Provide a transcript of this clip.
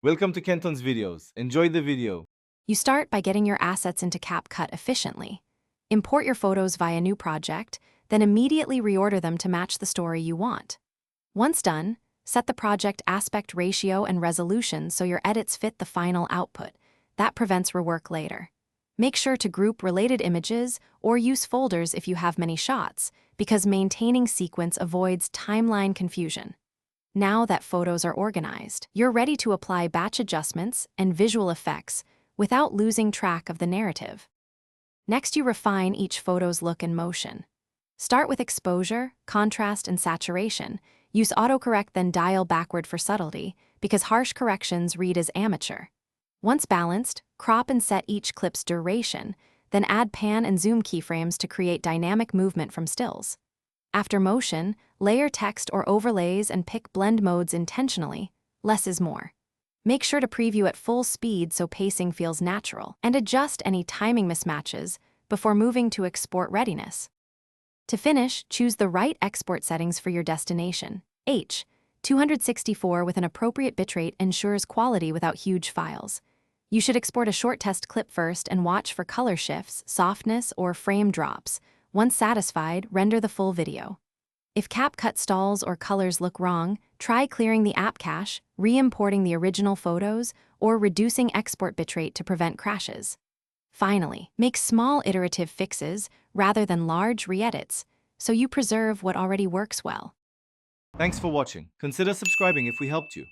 Welcome to Kenton's videos. Enjoy the video. You start by getting your assets into Capcut efficiently. Import your photos via New Project, then immediately reorder them to match the story you want. Once done, set the project aspect ratio and resolution so your edits fit the final output. That prevents rework later. Make sure to group related images or use folders if you have many shots, because maintaining sequence avoids timeline confusion. Now that photos are organized, you're ready to apply batch adjustments and visual effects without losing track of the narrative. Next, you refine each photo's look and motion. Start with exposure, contrast, and saturation. Use autocorrect, then dial backward for subtlety, because harsh corrections read as amateur. Once balanced, crop and set each clip's duration, then add pan and zoom keyframes to create dynamic movement from stills. After motion, layer text or overlays and pick blend modes intentionally. Less is more. Make sure to preview at full speed so pacing feels natural, and adjust any timing mismatches before moving to export readiness. To finish, choose the right export settings for your destination. 264 with an appropriate bitrate ensures quality without huge files. You should export a short test clip first and watch for color shifts, softness, or frame drops. Once satisfied, render the full video. If Capcut stalls or colors look wrong, try clearing the app cache, re-importing the original photos, or reducing export bitrate to prevent crashes. Finally, make small iterative fixes rather than large re-edits, so you preserve what already works well. Thanks for watching. Consider subscribing if we helped you.